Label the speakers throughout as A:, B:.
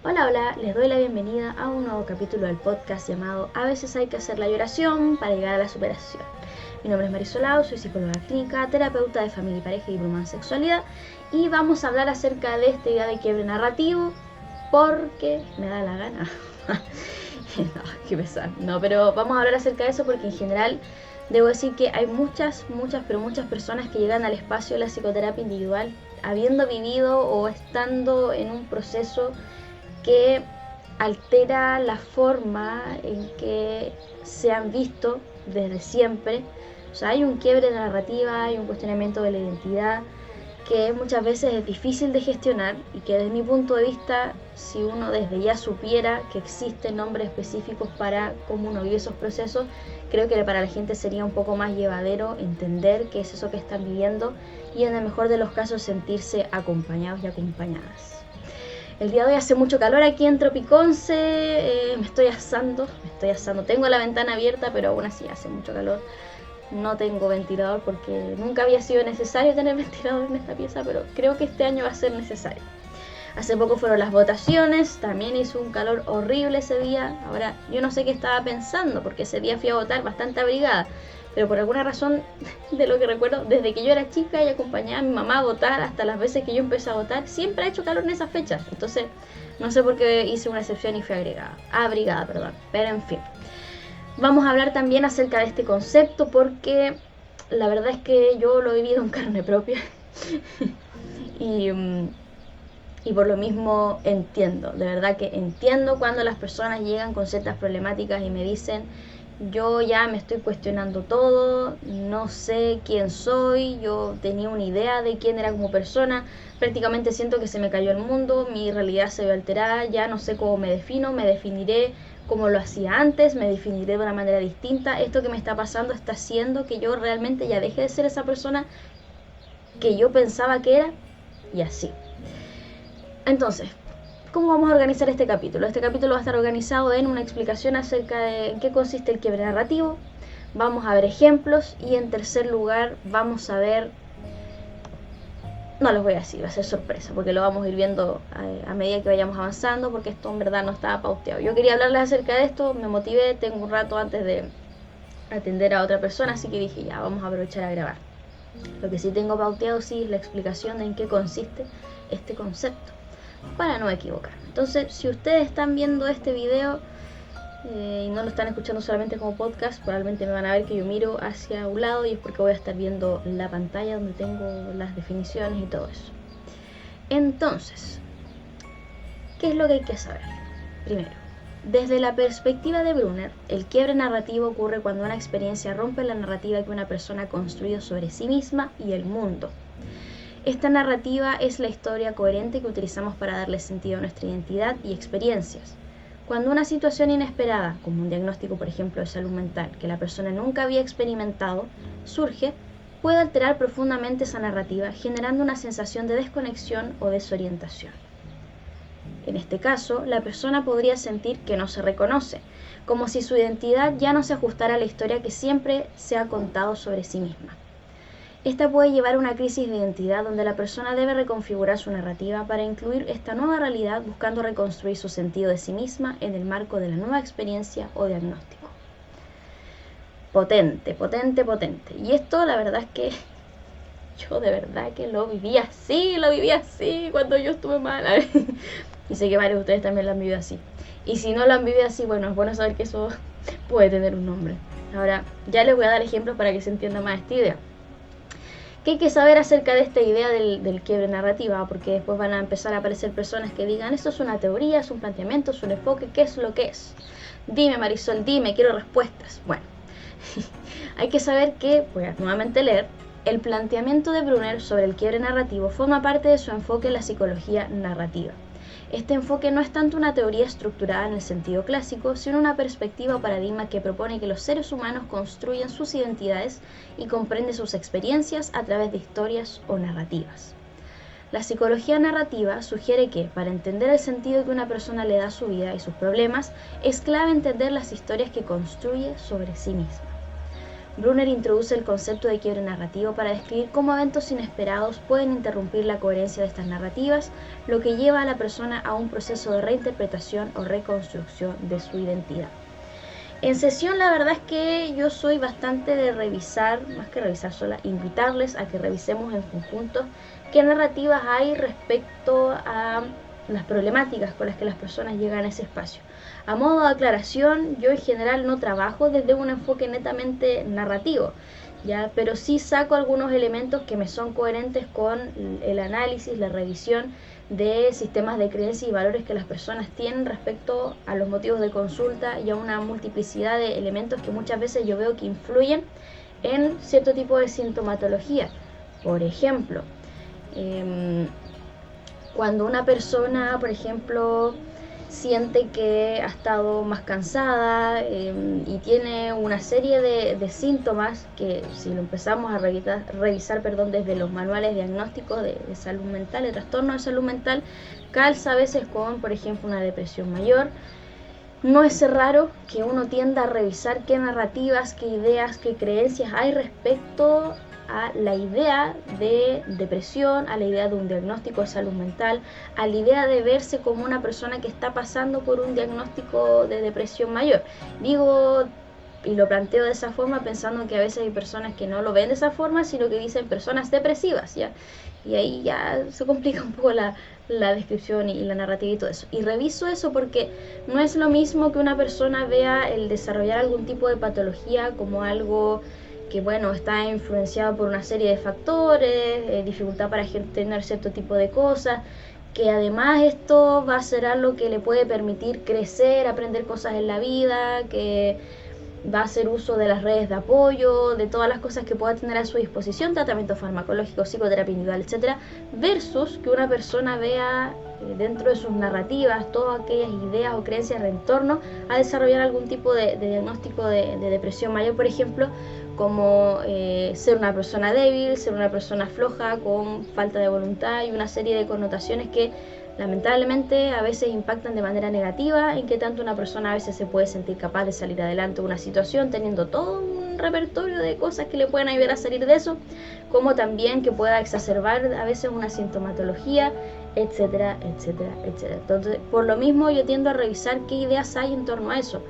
A: Hola, hola, les doy la bienvenida a un nuevo capítulo del podcast llamado A veces hay que hacer la oración para llegar a la superación. Mi nombre es Marisol Lau, soy psicóloga clínica, terapeuta de familia y pareja y diplomada en sexualidad y vamos a hablar acerca de esta idea de quiebre narrativo porque me da la gana. No, qué pesar. No, pero vamos a hablar acerca de eso porque en general debo decir que hay muchas personas que llegan al espacio de la psicoterapia individual habiendo vivido o estando en un proceso que altera la forma en que se han visto desde siempre. O sea, hay un quiebre de narrativa, hay un cuestionamiento de la identidad que muchas veces es difícil de gestionar y que desde mi punto de vista, si uno desde ya supiera que existen nombres específicos para cómo uno vive esos procesos, creo que para la gente sería un poco más llevadero entender qué es eso que están viviendo y en el mejor de los casos sentirse acompañados y acompañadas. El día de hoy hace mucho calor aquí en Tropiconce, me estoy asando, tengo la ventana abierta pero aún así hace mucho calor. No tengo ventilador porque nunca había sido necesario tener ventilador en esta pieza, pero creo que este año va a ser necesario. Hace poco fueron las votaciones, también hizo un calor horrible ese día. Ahora, yo no sé qué estaba pensando porque ese día fui a votar bastante abrigada, pero por alguna razón, de lo que recuerdo, desde que yo era chica y acompañaba a mi mamá a votar, hasta las veces que yo empecé a votar, siempre ha hecho calor en esas fechas. Entonces, no sé por qué hice una excepción y fui abrigada, pero en fin. Vamos a hablar también acerca de este concepto porque la verdad es que yo lo he vivido en carne propia y por lo mismo entiendo, de verdad que entiendo cuando las personas llegan con ciertas problemáticas y me dicen: yo ya me estoy cuestionando todo, no sé quién soy, yo tenía una idea de quién era como persona, prácticamente siento que se me cayó el mundo, mi realidad se ve alterada, ya no sé cómo me defino, me definiré como lo hacía antes, me definiré de una manera distinta, esto que me está pasando está haciendo que yo realmente ya deje de ser esa persona que yo pensaba que era y así. Entonces, ¿cómo vamos a organizar este capítulo? Este capítulo va a estar organizado en una explicación acerca de en qué consiste el quiebre narrativo, vamos a ver ejemplos y en tercer lugar vamos a ver, no les voy a decir, va a ser sorpresa porque lo vamos a ir viendo a medida que vayamos avanzando porque esto en verdad no estaba pauteado. Yo quería hablarles acerca de esto, me motivé, tengo un rato antes de atender a otra persona, así que dije ya, vamos a aprovechar a grabar. Lo que sí tengo pauteado sí es la explicación de en qué consiste este concepto, para no equivocarme. Entonces, si ustedes están viendo este video y no lo están escuchando solamente como podcast, probablemente me van a ver que yo miro hacia un lado y es porque voy a estar viendo la pantalla donde tengo las definiciones y todo eso. Entonces, ¿qué es lo que hay que saber? Primero, desde la perspectiva de Brunner, el quiebre narrativo ocurre cuando una experiencia rompe la narrativa que una persona ha construido sobre sí misma y el mundo. Esta narrativa es la historia coherente que utilizamos para darle sentido a nuestra identidad y experiencias. Cuando una situación inesperada, como un diagnóstico por ejemplo de salud mental que la persona nunca había experimentado, surge, puede alterar profundamente esa narrativa, generando una sensación de desconexión o desorientación. En este caso, la persona podría sentir que no se reconoce, como si su identidad ya no se ajustara a la historia que siempre se ha contado sobre sí misma. Esta puede llevar a una crisis de identidad donde la persona debe reconfigurar su narrativa para incluir esta nueva realidad buscando reconstruir su sentido de sí misma en el marco de la nueva experiencia o diagnóstico. Potente. Y esto la verdad es que yo de verdad que lo viví así cuando yo estuve mal. Y sé que varios de ustedes también lo han vivido así. Y si no lo han vivido así, bueno, es bueno saber que eso puede tener un nombre. Ahora, ya les voy a dar ejemplos para que se entienda más esta idea. ¿Qué hay que saber acerca de esta idea del quiebre narrativa? Porque después van a empezar a aparecer personas que digan: esto es una teoría, es un planteamiento, es un enfoque, ¿qué es lo que es? Dime, Marisol, dime, quiero respuestas. Bueno, hay que saber que, voy a nuevamente leer, el planteamiento de Brunner sobre el quiebre narrativo forma parte de su enfoque en la psicología narrativa. Este enfoque no es tanto una teoría estructurada en el sentido clásico, sino una perspectiva o paradigma que propone que los seres humanos construyen sus identidades y comprenden sus experiencias a través de historias o narrativas. La psicología narrativa sugiere que, para entender el sentido que una persona le da a su vida y sus problemas, es clave entender las historias que construye sobre sí misma. Brunner introduce el concepto de quiebre narrativo para describir cómo eventos inesperados pueden interrumpir la coherencia de estas narrativas, lo que lleva a la persona a un proceso de reinterpretación o reconstrucción de su identidad. En sesión la verdad es que yo soy bastante de revisar, más que revisar sola, invitarles a que revisemos en conjunto qué narrativas hay respecto a las problemáticas con las que las personas llegan a ese espacio. A modo de aclaración, yo en general no trabajo desde un enfoque netamente narrativo, ¿ya? Pero sí saco algunos elementos que me son coherentes con el análisis, la revisión de sistemas de creencias y valores que las personas tienen respecto a los motivos de consulta y a una multiplicidad de elementos que muchas veces yo veo que influyen en cierto tipo de sintomatología. Por ejemplo, cuando una persona, por ejemplo, siente que ha estado más cansada y tiene una serie de síntomas que si lo empezamos a revisar desde los manuales diagnósticos de salud mental, de trastorno de salud mental, calza a veces con, por ejemplo, una depresión mayor. No es raro que uno tienda a revisar qué narrativas, qué ideas, qué creencias hay respecto a la idea de depresión, a la idea de un diagnóstico de salud mental, a la idea de verse como una persona que está pasando por un diagnóstico de depresión mayor. Digo, y lo planteo de esa forma pensando que a veces hay personas que no lo ven de esa forma, sino que dicen personas depresivas, ¿ya? Y ahí ya se complica un poco la descripción y la narrativa y todo eso. Y reviso eso porque no es lo mismo que una persona vea el desarrollar algún tipo de patología como algo que bueno, está influenciado por una serie de factores, dificultad para tener cierto tipo de cosas, que además esto va a ser algo que le puede permitir crecer, aprender cosas en la vida, que va a hacer uso de las redes de apoyo, de todas las cosas que pueda tener a su disposición, tratamiento farmacológico, psicoterapia individual, etcétera, versus que una persona vea dentro de sus narrativas todas aquellas ideas o creencias en torno a desarrollar algún tipo de diagnóstico de depresión mayor, por ejemplo, como ser una persona débil, ser una persona floja, con falta de voluntad y una serie de connotaciones que lamentablemente a veces impactan de manera negativa en que tanto una persona a veces se puede sentir capaz de salir adelante de una situación teniendo todo un repertorio de cosas que le pueden ayudar a salir de eso, como también que pueda exacerbar a veces una sintomatología, etcétera, etcétera, etcétera. Entonces, por lo mismo yo tiendo a revisar qué ideas hay en torno a eso.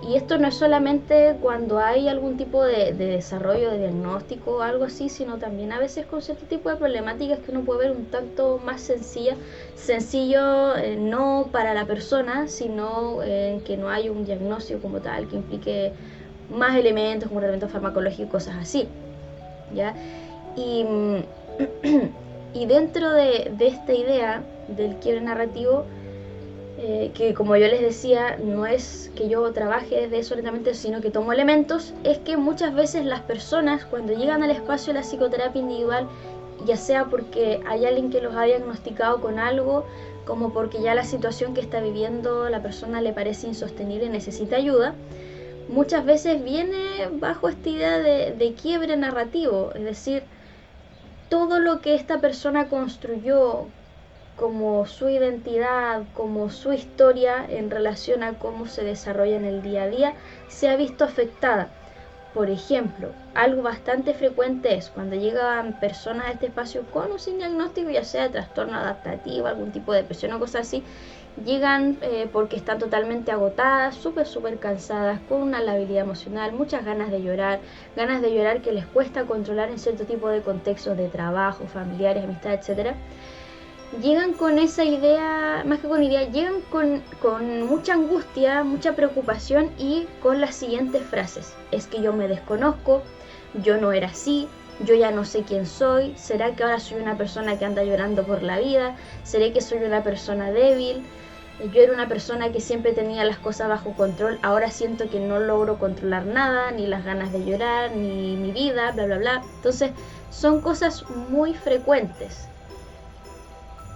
A: Y esto no es solamente cuando hay algún tipo de desarrollo de diagnóstico o algo así, sino también a veces con cierto tipo de problemáticas que uno puede ver un tanto más sencillo no para la persona, sino que no hay un diagnóstico como tal que implique más elementos como tratamiento farmacológico y cosas así, ¿ya? Y dentro de esta idea del quiebre narrativo, que como yo les decía, no es que yo trabaje desde eso netamente, sino que tomo elementos, es que muchas veces las personas cuando llegan al espacio de la psicoterapia individual, ya sea porque hay alguien que los ha diagnosticado con algo, como porque ya la situación que está viviendo la persona le parece insostenible y necesita ayuda, muchas veces viene bajo esta idea de quiebre narrativo, es decir, todo lo que esta persona construyó como su identidad, como su historia en relación a cómo se desarrolla en el día a día, se ha visto afectada. Por ejemplo, algo bastante frecuente es cuando llegan personas a este espacio con o sin diagnóstico, ya sea de trastorno adaptativo, algún tipo de depresión o cosas así, llegan porque están totalmente agotadas, súper cansadas, con una labilidad emocional, muchas ganas de llorar que les cuesta controlar en cierto tipo de contextos de trabajo, familiares, amistad, etcétera. Llegan con esa idea, más que con idea, llegan con mucha angustia, mucha preocupación y con las siguientes frases: es que yo me desconozco, yo no era así, yo ya no sé quién soy, ¿será que ahora soy una persona que anda llorando por la vida? ¿Seré que soy una persona débil? Yo era una persona que siempre tenía las cosas bajo control, ahora siento que no logro controlar nada, ni las ganas de llorar, ni mi vida, bla bla bla. Entonces son cosas muy frecuentes,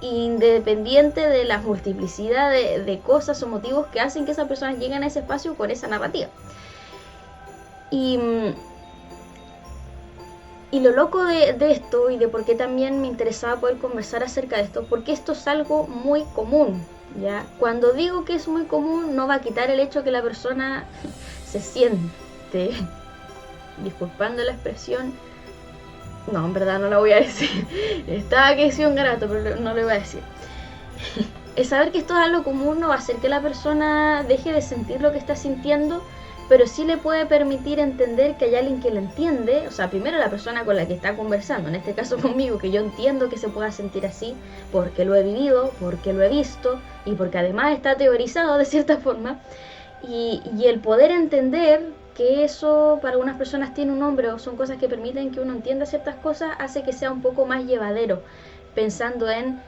A: independiente de la multiplicidad de cosas o motivos que hacen que esas personas lleguen a ese espacio con esa narrativa. Y lo loco de esto, y de por qué también me interesaba poder conversar acerca de esto, porque esto es algo muy común, ¿ya? Cuando digo que es muy común, no va a quitar el hecho que la persona se siente disculpando la expresión, no, en verdad no la voy a decir, estaba que decía un garato, pero no lo iba a decir. El saber que esto es algo común no va a hacer que la persona deje de sentir lo que está sintiendo, pero sí le puede permitir entender que hay alguien que lo entiende, o sea, primero la persona con la que está conversando, en este caso conmigo, que yo entiendo que se pueda sentir así, porque lo he vivido, porque lo he visto, y porque además está teorizado de cierta forma, y el poder entender que eso para unas personas tiene un nombre o son cosas que permiten que uno entienda ciertas cosas, hace que sea un poco más llevadero, pensando en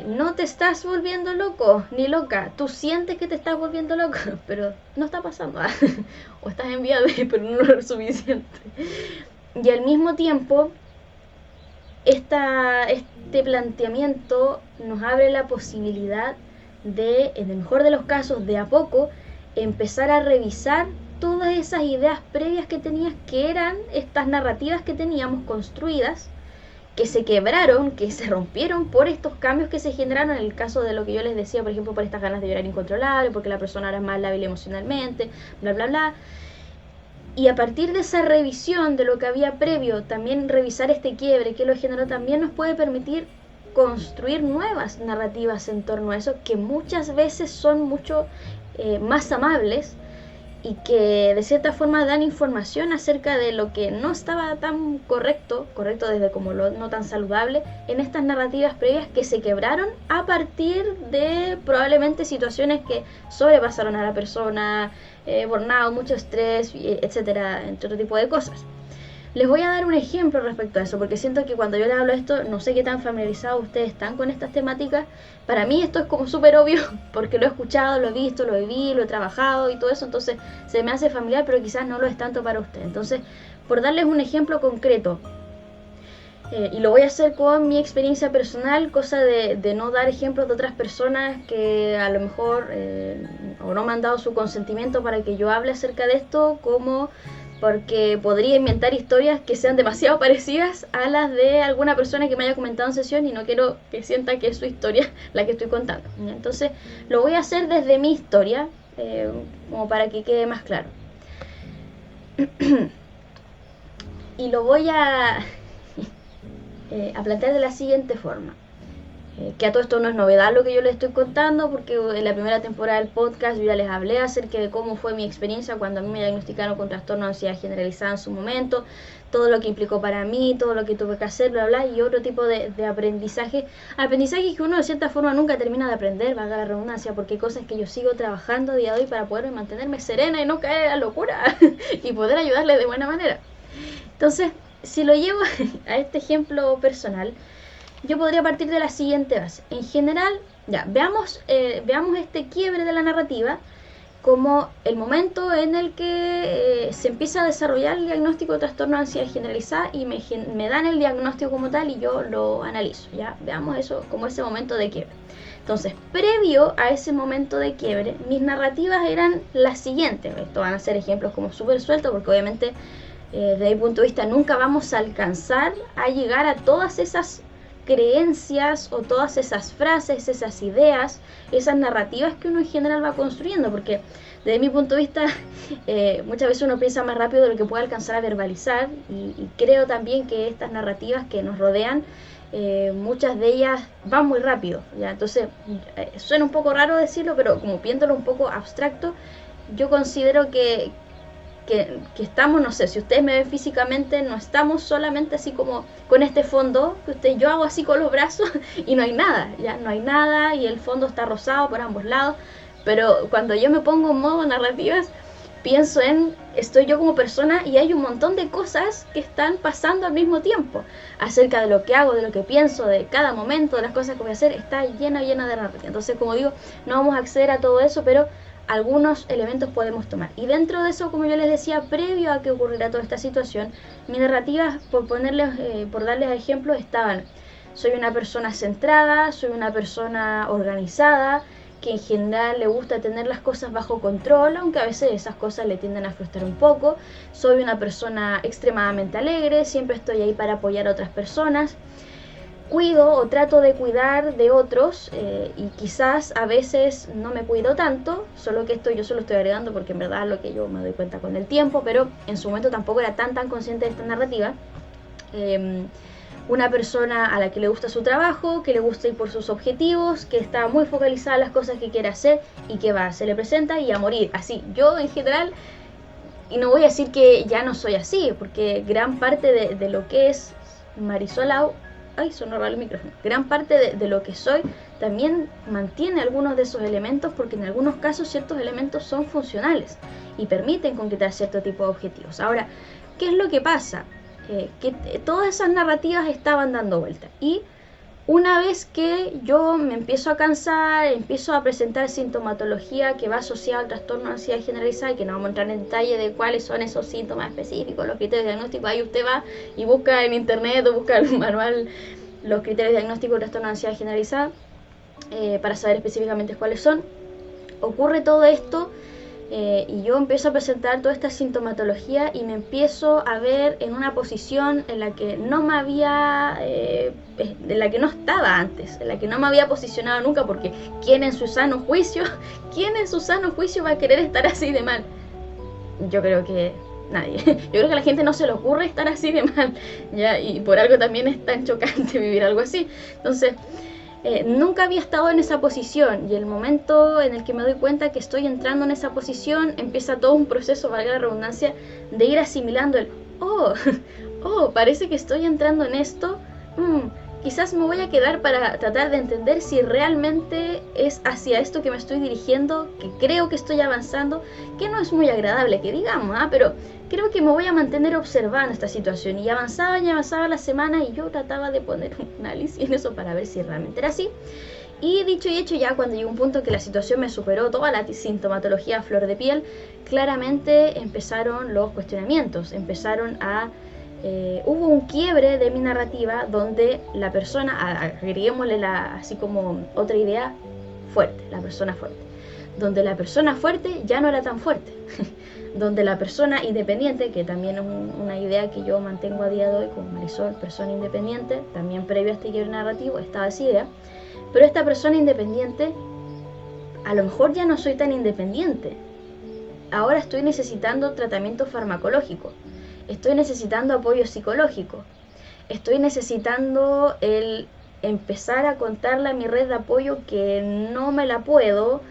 A: no te estás volviendo loco ni loca, tú sientes que te estás volviendo loco, pero no está pasando, o estás enviado pero no lo es suficiente. Y al mismo tiempo este planteamiento nos abre la posibilidad de, en el mejor de los casos, de a poco empezar a revisar todas esas ideas previas que tenías, que eran estas narrativas que teníamos construidas, que se quebraron, que se rompieron por estos cambios que se generaron en el caso de lo que yo les decía, por ejemplo, por estas ganas de llorar incontrolables, porque la persona ahora es más lábil emocionalmente, bla, bla, bla. Y a partir de esa revisión de lo que había previo, también revisar este quiebre que lo generó, también nos puede permitir construir nuevas narrativas en torno a eso, que muchas veces son mucho más amables y que de cierta forma dan información acerca de lo que no estaba tan correcto desde como lo no tan saludable, en estas narrativas previas que se quebraron a partir de probablemente situaciones que sobrepasaron a la persona, burnout, mucho estrés, etcétera, entre otro tipo de cosas. Les voy a dar un ejemplo respecto a eso, porque siento que cuando yo les hablo de esto, no sé qué tan familiarizados ustedes están con estas temáticas. Para mí esto es como súper obvio, porque lo he escuchado, lo he visto, lo viví, lo he trabajado y todo eso, entonces se me hace familiar, pero quizás no lo es tanto para ustedes. Entonces, por darles un ejemplo concreto, y lo voy a hacer con mi experiencia personal, cosa de no dar ejemplos de otras personas que a lo mejor o no me han dado su consentimiento para que yo hable acerca de esto, como porque podría inventar historias que sean demasiado parecidas a las de alguna persona que me haya comentado en sesión y no quiero que sienta que es su historia la que estoy contando. Entonces lo voy a hacer desde mi historia, como para que quede más claro. Y lo voy a plantear de la siguiente forma. Que a todo esto no es novedad lo que yo les estoy contando, porque en la primera temporada del podcast yo ya les hablé acerca de cómo fue mi experiencia cuando a mí me diagnosticaron con trastorno de ansiedad generalizada en su momento, todo lo que implicó para mí, todo lo que tuve que hacer, bla, bla, y otro tipo de aprendizaje que uno de cierta forma nunca termina de aprender, valga la redundancia, porque hay cosas que yo sigo trabajando a día de hoy para poder mantenerme serena y no caer en la locura y poder ayudarles de buena manera. Entonces, si lo llevo a este ejemplo personal, yo podría partir de la siguiente base. En general, ya, veamos este quiebre de la narrativa como el momento en el que se empieza a desarrollar el diagnóstico de trastorno de ansiedad generalizada y me dan el diagnóstico como tal y yo lo analizo. Ya, veamos eso como ese momento de quiebre. Entonces, previo a ese momento de quiebre, mis narrativas eran las siguientes. Esto van a ser ejemplos como súper sueltos, porque obviamente desde mi punto de vista nunca vamos a alcanzar a llegar a todas esas creencias o todas esas frases, esas ideas, esas narrativas que uno en general va construyendo, porque desde mi punto de vista muchas veces uno piensa más rápido de lo que puede alcanzar a verbalizar y creo también que estas narrativas que nos rodean, muchas de ellas van muy rápido, ¿ya? Entonces suena un poco raro decirlo, pero como viéndolo un poco abstracto, yo considero que estamos, no sé, si ustedes me ven físicamente, no estamos solamente así como con este fondo, que yo hago así con los brazos y no hay nada, ya no hay nada y el fondo está rosado por ambos lados, pero cuando yo me pongo en modo narrativas, pienso estoy yo como persona y hay un montón de cosas que están pasando al mismo tiempo, acerca de lo que hago, de lo que pienso, de cada momento, de las cosas que voy a hacer, está llena de narrativa. Entonces, como digo, no vamos a acceder a todo eso, pero algunos elementos podemos tomar. Y dentro de eso, como yo les decía, previo a que ocurriera toda esta situación, mis narrativas, por darles ejemplos, estaban: soy una persona centrada, soy una persona organizada, que en general le gusta tener las cosas bajo control, aunque a veces esas cosas le tienden a frustrar un poco. Soy una persona extremadamente alegre, siempre estoy ahí para apoyar a otras personas. cuido o trato de cuidar de otros y quizás a veces no me cuido tanto, solo que esto yo solo estoy agregando porque en verdad es lo que yo me doy cuenta con el tiempo, pero en su momento tampoco era tan consciente de esta narrativa. Una persona a la que le gusta su trabajo, que le gusta ir por sus objetivos, que está muy focalizada en las cosas que quiere hacer y que va, se le presenta y a morir, así. Yo en general, y no voy a decir que ya no soy así, porque gran parte de lo que es Marisol Lau, ay, sonó raro el micrófono, gran parte de lo que soy también mantiene algunos de esos elementos, porque en algunos casos ciertos elementos son funcionales y permiten concretar cierto tipo de objetivos. Ahora, ¿qué es lo que pasa? Que todas esas narrativas estaban dando vuelta y una vez que yo me empiezo a cansar, empiezo a presentar sintomatología que va asociada al trastorno de ansiedad generalizada, y que no vamos a entrar en detalle de cuáles son esos síntomas específicos, los criterios diagnósticos, ahí usted va y busca en internet o busca en el manual los criterios diagnósticos del trastorno de ansiedad generalizada para saber específicamente cuáles son. Ocurre todo esto y yo empiezo a presentar toda esta sintomatología y me empiezo a ver en una posición en la que no me había, en la que no estaba antes, en la que no me había posicionado nunca, porque ¿quién en su sano juicio va a querer estar así de mal? Yo creo que nadie. Yo creo que a la gente no se le ocurre estar así de mal, ¿ya? Y por algo también es tan chocante vivir algo así. Entonces, nunca había estado en esa posición, y el momento en el que me doy cuenta que estoy entrando en esa posición, empieza todo un proceso, valga la redundancia, de ir asimilando el parece que estoy entrando en esto, quizás me voy a quedar para tratar de entender si realmente es hacia esto que me estoy dirigiendo, que creo que estoy avanzando, que no es muy agradable que digamos, pero creo que me voy a mantener observando esta situación. Y avanzaba la semana y yo trataba de poner un análisis en eso para ver si realmente era así. Y dicho y hecho, ya cuando llegó un punto en que la situación me superó toda la sintomatología a flor de piel, claramente empezaron los cuestionamientos, hubo un quiebre de mi narrativa donde la persona, agreguémosle así como otra idea, fuerte, la persona fuerte, donde la persona fuerte ya no era tan fuerte, donde la persona independiente, que también es una idea que yo mantengo a día de hoy con Marisol, persona independiente, también previo a este quiebre narrativo estaba esa idea, pero esta persona independiente, a lo mejor ya no soy tan independiente, ahora estoy necesitando tratamiento farmacológico, estoy necesitando apoyo psicológico, estoy necesitando el empezar a contarle a mi red de apoyo que no me la puedo,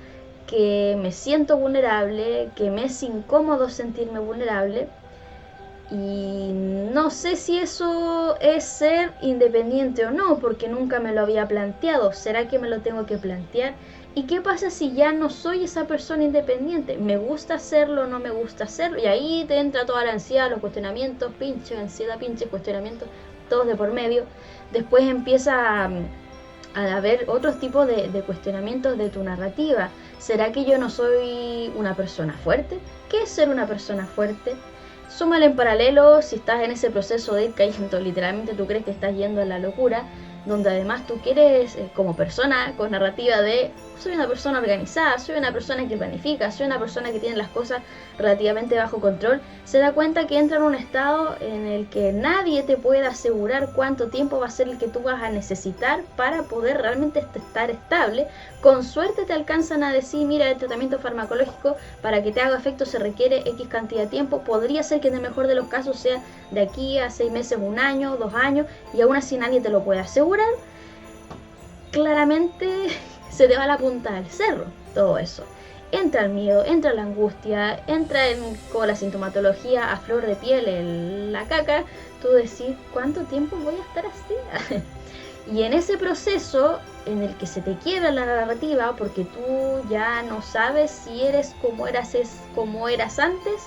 A: que me siento vulnerable, que me es incómodo sentirme vulnerable, y no sé si eso es ser independiente o no, porque nunca me lo había planteado. ¿Será que me lo tengo que plantear? ¿Y qué pasa si ya no soy esa persona independiente? ¿Me gusta hacerlo o no me gusta hacerlo? Y ahí te entra toda la ansiedad, los cuestionamientos, ansiedad, cuestionamientos, todos de por medio. Después empieza a haber otros tipos de cuestionamientos de tu narrativa. ¿Será que yo no soy una persona fuerte? ¿Qué es ser una persona fuerte? Súmale en paralelo si estás en ese proceso de ir cayendo, literalmente tú crees que estás yendo a la locura, donde además tú quieres, como persona con narrativa de soy una persona organizada, soy una persona que planifica, soy una persona que tiene las cosas relativamente bajo control, se da cuenta que entra en un estado en el que nadie te puede asegurar cuánto tiempo va a ser el que tú vas a necesitar para poder realmente estar estable. Con suerte te alcanzan a decir, mira, el tratamiento farmacológico para que te haga efecto se requiere X cantidad de tiempo, podría ser que en el mejor de los casos sea de aquí a 6 meses, 1 año, 2 años, y aún así nadie te lo puede asegurar. Claramente se te va la punta del cerro todo eso. Entra el miedo, entra la angustia, entra con la sintomatología a flor de piel, la caca. Tú decís, ¿cuánto tiempo voy a estar así? Y en ese proceso en el que se te quiebra la narrativa, porque tú ya no sabes si eres como eras antes,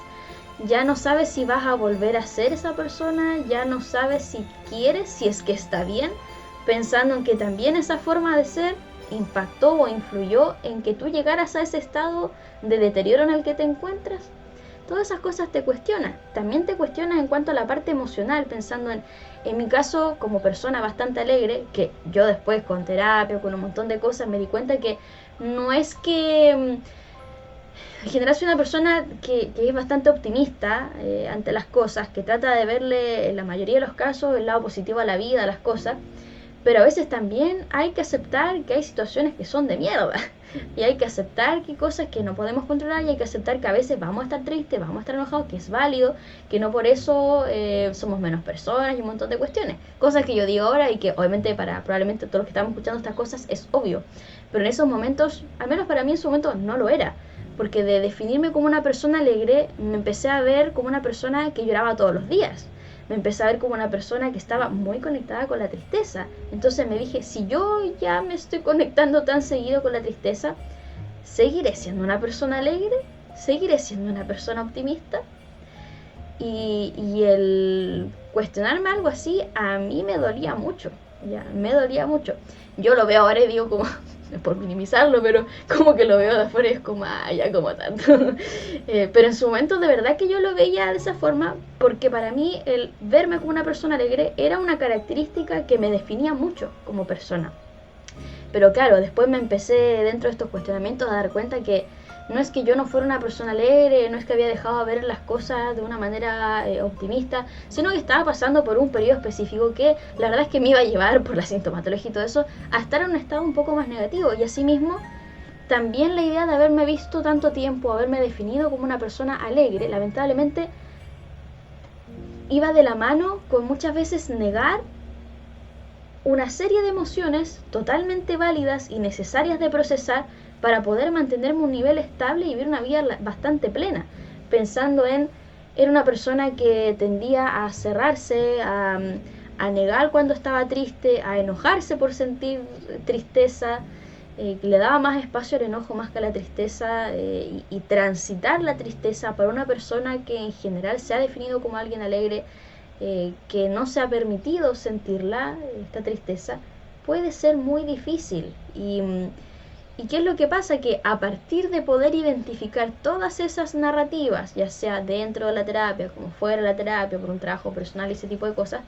A: ya no sabes si vas a volver a ser esa persona, ya no sabes si quieres, si es que está bien, pensando en que también esa forma de ser impactó o influyó en que tú llegaras a ese estado de deterioro en el que te encuentras. Todas esas cosas te cuestionan. También te cuestionan en cuanto a la parte emocional, pensando en mi caso, como persona bastante alegre, que yo después con terapia, con un montón de cosas, me di cuenta que no es que en general soy una persona que es bastante optimista ante las cosas, que trata de verle en la mayoría de los casos el lado positivo a la vida, a las cosas, Pero a veces también hay que aceptar que hay situaciones que son de mierda. Y hay que aceptar que hay cosas que no podemos controlar, y hay que aceptar que a veces vamos a estar tristes, vamos a estar enojados, que es válido, que no por eso somos menos personas y un montón de cuestiones. Cosas que yo digo ahora y que obviamente para probablemente todos los que estamos escuchando estas cosas es obvio. Pero en esos momentos, al menos para mí en su momento no lo era. Porque de definirme como una persona alegre, me empecé a ver como una persona que lloraba todos los días. Me empecé a ver como una persona que estaba muy conectada con la tristeza. Entonces me dije, si yo ya me estoy conectando tan seguido con la tristeza, ¿seguiré siendo una persona alegre? ¿Seguiré siendo una persona optimista? Y el cuestionarme algo así a mí me dolía mucho, ya, me dolía mucho. Yo lo veo ahora y digo como, por minimizarlo, pero como que lo veo de afuera y es como, ya como tanto. Pero en su momento de verdad que yo lo veía de esa forma, porque para mí el verme como una persona alegre era una característica que me definía mucho como persona. Pero claro, después me empecé dentro de estos cuestionamientos a dar cuenta que no es que yo no fuera una persona alegre, no es que había dejado de ver las cosas de una manera optimista, sino que estaba pasando por un periodo específico que la verdad es que me iba a llevar por la sintomatología y todo eso a estar en un estado un poco más negativo. Y asimismo, también la idea de haberme visto tanto tiempo, haberme definido como una persona alegre, lamentablemente iba de la mano con muchas veces negar una serie de emociones totalmente válidas y necesarias de procesar para poder mantenerme un nivel estable y vivir una vida bastante plena, pensando era una persona que tendía a cerrarse, a negar cuando estaba triste, a enojarse por sentir tristeza, le daba más espacio al enojo más que a la tristeza, y transitar la tristeza para una persona que en general se ha definido como alguien alegre, que no se ha permitido sentirla, esta tristeza, puede ser muy difícil. ¿Y qué es lo que pasa? Que a partir de poder identificar todas esas narrativas, ya sea dentro de la terapia, como fuera de la terapia, por un trabajo personal y ese tipo de cosas,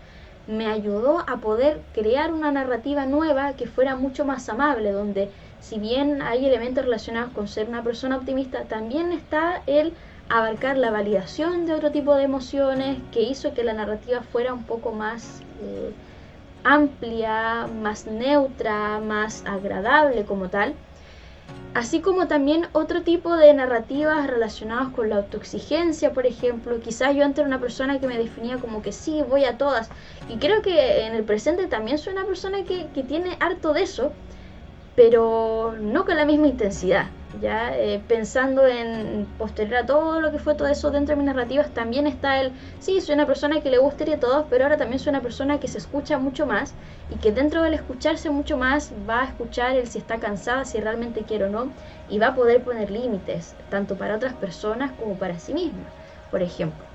A: me ayudó a poder crear una narrativa nueva que fuera mucho más amable, donde si bien hay elementos relacionados con ser una persona optimista, también está el abarcar la validación de otro tipo de emociones, que hizo que la narrativa fuera un poco más amplia, más neutra, más agradable como tal. Así como también otro tipo de narrativas relacionadas con la autoexigencia, por ejemplo. Quizás yo antes era una persona que me definía como que sí, voy a todas. Y creo que en el presente también soy una persona que tiene harto de eso, pero no con la misma intensidad. Ya pensando en posterior a todo lo que fue todo eso dentro de mis narrativas, también está sí, soy una persona que le gusta ir a todos, pero ahora también soy una persona que se escucha mucho más, y que dentro del escucharse mucho más va a escuchar el si está cansada, si realmente quiere o no, y va a poder poner límites, tanto para otras personas como para sí misma, por ejemplo.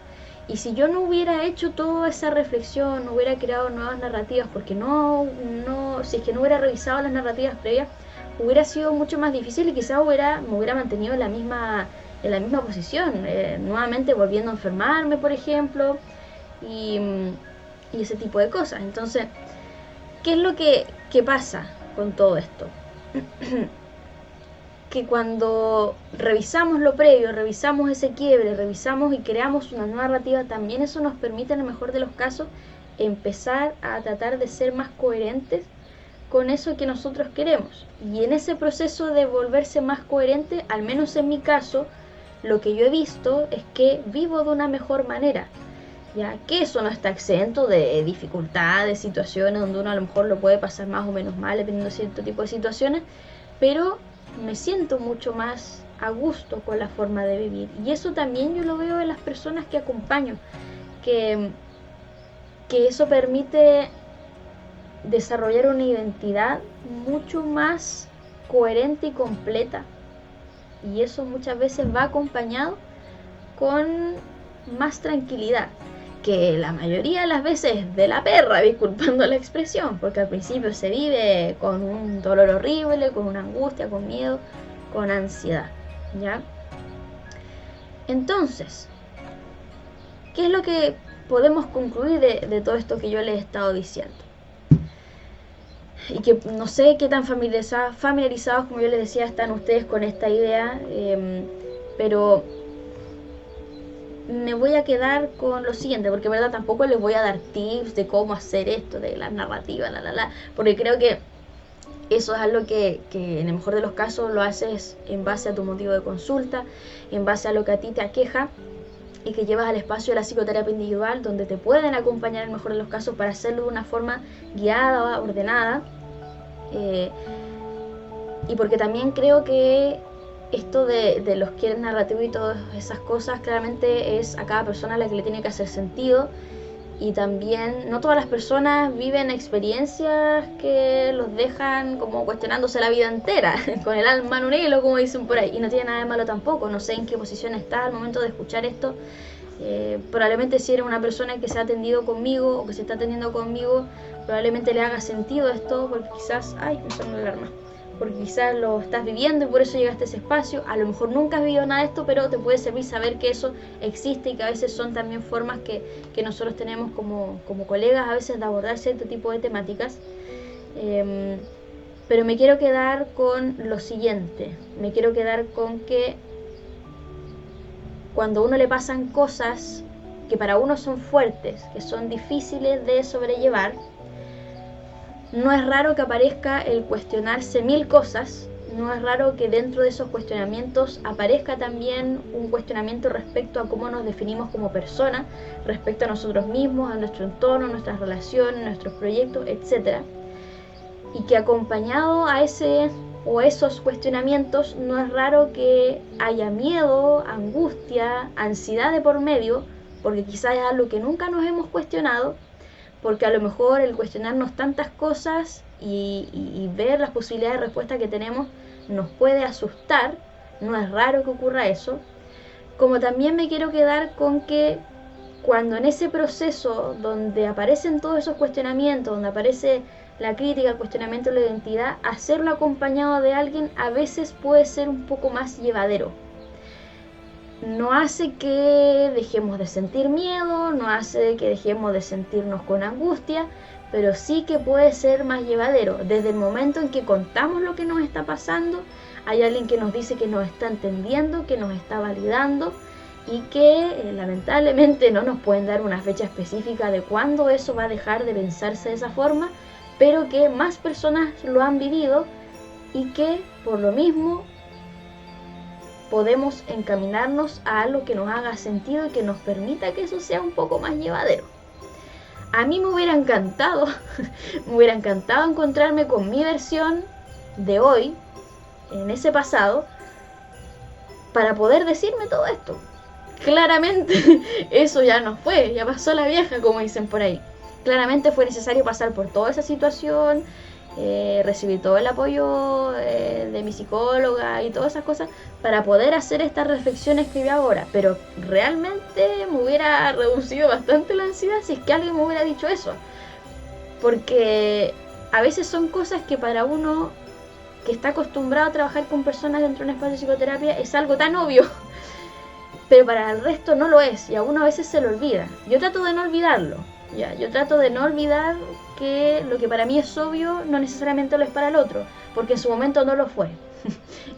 A: Y si yo no hubiera hecho toda esa reflexión, no hubiera creado nuevas narrativas, porque si es que no hubiera revisado las narrativas previas, hubiera sido mucho más difícil, y quizás me hubiera mantenido en la misma posición, nuevamente volviendo a enfermarme, por ejemplo, y ese tipo de cosas. Entonces, ¿qué es lo que pasa con todo esto? Que cuando revisamos lo previo, revisamos ese quiebre, revisamos y creamos una nueva narrativa, también eso nos permite, en el mejor de los casos, empezar a tratar de ser más coherentes con eso que nosotros queremos. Y en ese proceso de volverse más coherente, al menos en mi caso, lo que yo he visto es que vivo de una mejor manera. Ya que eso no está exento de dificultades, situaciones donde uno a lo mejor lo puede pasar más o menos mal dependiendo de cierto tipo de situaciones, pero me siento mucho más a gusto con la forma de vivir. Y eso también yo lo veo en las personas que acompaño, que eso permite desarrollar una identidad mucho más coherente y completa, y eso muchas veces va acompañado con más tranquilidad, que la mayoría de las veces es de la perra, disculpando la expresión, porque al principio se vive con un dolor horrible, con una angustia, con miedo, con ansiedad, ¿ya? Entonces, ¿qué es lo que podemos concluir de todo esto que yo les he estado diciendo? Y que no sé qué tan familiarizados, como yo les decía, están ustedes con esta idea, pero me voy a quedar con lo siguiente, porque verdad tampoco les voy a dar tips de cómo hacer esto, de la narrativa, porque creo que eso es algo que en el mejor de los casos lo haces en base a tu motivo de consulta, en base a lo que a ti te aqueja, y que llevas al espacio de la psicoterapia individual, donde te pueden acompañar en el mejor de los casos para hacerlo de una forma guiada, ordenada. Y porque también creo que esto de los quieren narrativos y todas esas cosas, claramente es a cada persona a la que le tiene que hacer sentido. Y también no todas las personas viven experiencias que los dejan como cuestionándose la vida entera, con el alma en un hilo, como dicen por ahí. Y no tiene nada de malo tampoco. No sé en qué posición está al momento de escuchar esto. Probablemente si eres una persona que se ha atendido conmigo o que se está atendiendo conmigo, probablemente le haga sentido esto, porque quizás... ¡Ay! Me sonó la alarma. Porque quizás lo estás viviendo y por eso llegaste a ese espacio. A lo mejor nunca has vivido nada de esto, pero te puede servir saber que eso existe y que a veces son también formas que nosotros tenemos como colegas a veces de abordar cierto tipo de temáticas. Pero me quiero quedar con lo siguiente. Me quiero quedar con que cuando a uno le pasan cosas que para uno son fuertes, que son difíciles de sobrellevar, no es raro que aparezca el cuestionarse 1000 cosas, no es raro que dentro de esos cuestionamientos aparezca también un cuestionamiento respecto a cómo nos definimos como persona, respecto a nosotros mismos, a nuestro entorno, a nuestras relaciones, a nuestros proyectos, etc. Y que acompañado a ese o esos cuestionamientos no es raro que haya miedo, angustia, ansiedad de por medio, porque quizás es algo que nunca nos hemos cuestionado, porque a lo mejor el cuestionarnos tantas cosas y ver las posibilidades de respuesta que tenemos nos puede asustar, no es raro que ocurra eso. Como también me quiero quedar con que cuando en ese proceso donde aparecen todos esos cuestionamientos, donde aparece la crítica, el cuestionamiento de la identidad, hacerlo acompañado de alguien a veces puede ser un poco más llevadero. No hace que dejemos de sentir miedo, no hace que dejemos de sentirnos con angustia, pero sí que puede ser más llevadero. Desde el momento en que contamos lo que nos está pasando, hay alguien que nos dice que nos está entendiendo, que nos está validando y que lamentablemente no nos pueden dar una fecha específica de cuándo eso va a dejar de pensarse de esa forma, pero que más personas lo han vivido y que por lo mismo podemos encaminarnos a algo que nos haga sentido y que nos permita que eso sea un poco más llevadero. A mí me hubiera encantado encontrarme con mi versión de hoy, en ese pasado, para poder decirme todo esto. Claramente eso ya no fue, ya pasó la vieja, como dicen por ahí. Claramente fue necesario pasar por toda esa situación, recibir todo el apoyo de mi psicóloga y todas esas cosas para poder hacer estas reflexiones que vi ahora, pero realmente me hubiera reducido bastante la ansiedad si es que alguien me hubiera dicho eso, porque a veces son cosas que para uno que está acostumbrado a trabajar con personas dentro de un espacio de psicoterapia es algo tan obvio, pero para el resto no lo es y a uno a veces se lo olvida. Yo trato de no olvidarlo. Yo trato de no olvidar que lo que para mí es obvio no necesariamente lo es para el otro, porque en su momento no lo fue.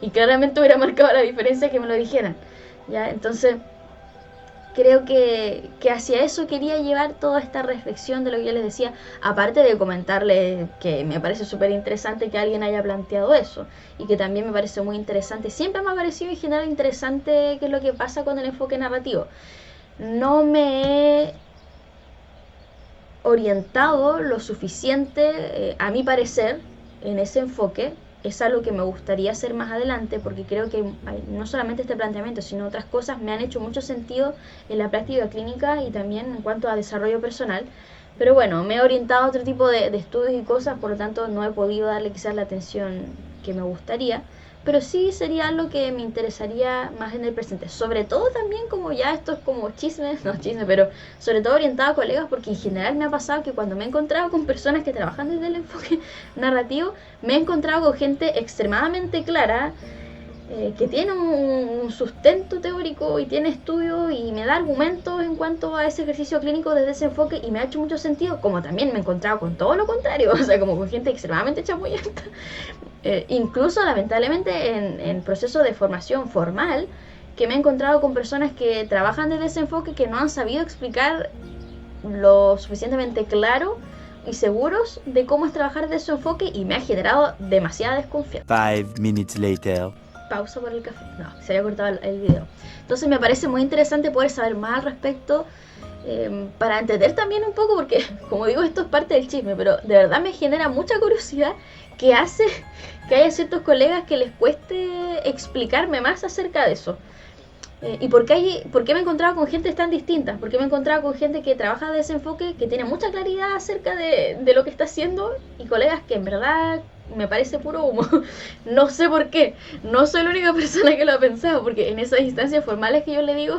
A: Y claramente hubiera marcado la diferencia que me lo dijeran. Entonces, creo que hacia eso quería llevar toda esta reflexión de lo que yo les decía, aparte de comentarles que me parece súper interesante que alguien haya planteado eso, y que también me parece muy interesante, siempre me ha parecido en general interesante qué es lo que pasa con el enfoque narrativo. No me he orientado lo suficiente, a mi parecer, en ese enfoque. Es algo que me gustaría hacer más adelante, porque creo que no solamente este planteamiento, sino otras cosas me han hecho mucho sentido en la práctica clínica y también en cuanto a desarrollo personal. Pero bueno, me he orientado a otro tipo de estudios y cosas, por lo tanto no he podido darle quizás la atención que me gustaría. Pero sí sería algo que me interesaría más en el presente. Sobre todo también, como ya esto es como chisme, pero sobre todo orientado a colegas, porque en general me ha pasado que cuando me he encontrado con personas que trabajan desde el enfoque narrativo, me he encontrado con gente extremadamente clara, que tiene un sustento teórico y tiene estudios y me da argumentos en cuanto a ese ejercicio clínico desde ese enfoque y me ha hecho mucho sentido, como también me he encontrado con todo lo contrario, o sea, como con gente extremadamente chamullenta. Incluso lamentablemente en proceso de formación formal, que me he encontrado con personas que trabajan desde ese enfoque que no han sabido explicar lo suficientemente claro y seguros de cómo es trabajar desde su enfoque, y me ha generado demasiada desconfianza.
B: 5 minutes later.
A: Pausa por el café. No, se había cortado el video. Entonces me parece muy interesante poder saber más al respecto, para entender también un poco, porque como digo, esto es parte del chisme, pero de verdad me genera mucha curiosidad que hace que haya ciertos colegas que les cueste explicarme más acerca de eso. ¿Y por qué me he encontrado con gente tan distinta? Porque me he encontrado con gente que trabaja de ese enfoque, que tiene mucha claridad acerca de lo que está haciendo, y colegas que en verdad me parece puro humo. No sé por qué. No soy la única persona que lo ha pensado, porque en esas instancias formales que yo le digo,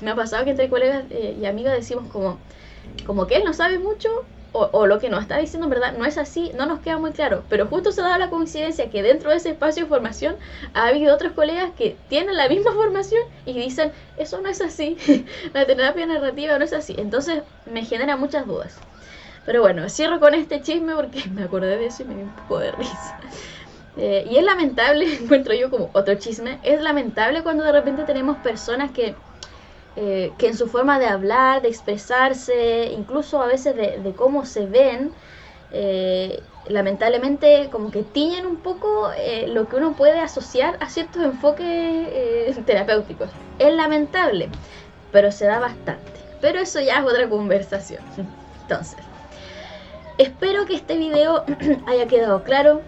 A: me ha pasado que entre colegas y amigas decimos como que él no sabe mucho, o lo que nos está diciendo en verdad no es así, no nos queda muy claro. Pero justo se ha dado la coincidencia que dentro de ese espacio de formación ha habido otros colegas que tienen la misma formación y dicen, eso no es así, la terapia narrativa no es así. Entonces me genera muchas dudas. Pero bueno, cierro con este chisme porque me acordé de eso y me dio un poco de risa. Y es lamentable, encuentro yo como otro chisme, es lamentable cuando de repente tenemos personas que en su forma de hablar, de expresarse, incluso a veces de cómo se ven, lamentablemente como que tiñen un poco lo que uno puede asociar a ciertos enfoques terapéuticos. Es lamentable, pero se da bastante. Pero eso ya es otra conversación. Entonces, espero que este video haya quedado claro.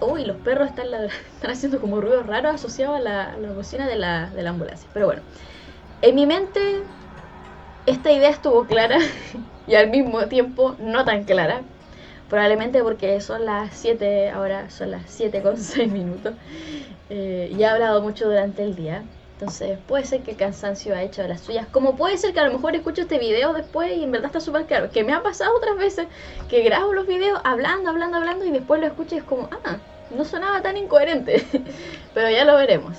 A: Uy, los perros están haciendo como ruidos raros asociados a la bocina de la ambulancia. Pero bueno, en mi mente esta idea estuvo clara y al mismo tiempo no tan clara. Probablemente porque son las 7, ahora son las 7:06 minutos. Y he hablado mucho durante el día. Entonces puede ser que el cansancio ha hecho de las suyas. Como puede ser que a lo mejor escucho este video después y en verdad está súper claro. Que me ha pasado otras veces que grabo los videos hablando y después lo escucho y es como, no sonaba tan incoherente. Pero ya lo veremos.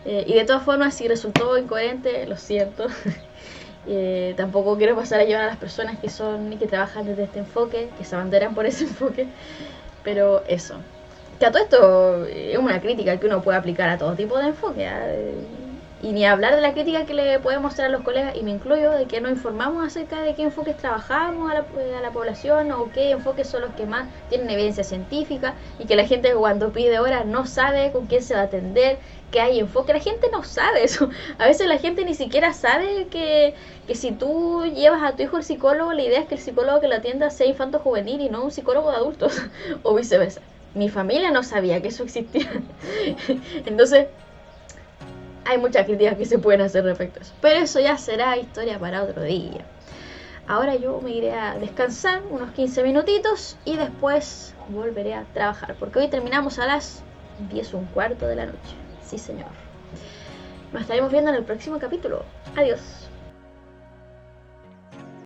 A: Y de todas formas, si resultó incoherente, lo siento. Tampoco quiero pasar a llevar a las personas que son y que trabajan desde este enfoque, que se abanderan por ese enfoque. Pero eso. Que a todo esto es una crítica que uno puede aplicar a todo tipo de enfoque. Y ni hablar de la crítica que le podemos hacer a los colegas, y me incluyo, de que no informamos acerca de qué enfoques trabajamos a la población, o qué enfoques son los que más tienen evidencia científica, y que la gente cuando pide horas no sabe con quién se va a atender, que hay enfoque. La gente no sabe eso. A veces la gente ni siquiera sabe que si tú llevas a tu hijo al psicólogo, la idea es que el psicólogo que lo atienda sea infanto juvenil y no un psicólogo de adultos, o viceversa. Mi familia no sabía que eso existía. Entonces, hay muchas críticas que se pueden hacer respecto a eso. Pero eso ya será historia para otro día. Ahora yo me iré a descansar unos 15 minutitos y después volveré a trabajar. Porque hoy terminamos a las 10:15 de la noche. Sí, señor. Nos estaremos viendo en el próximo capítulo. Adiós.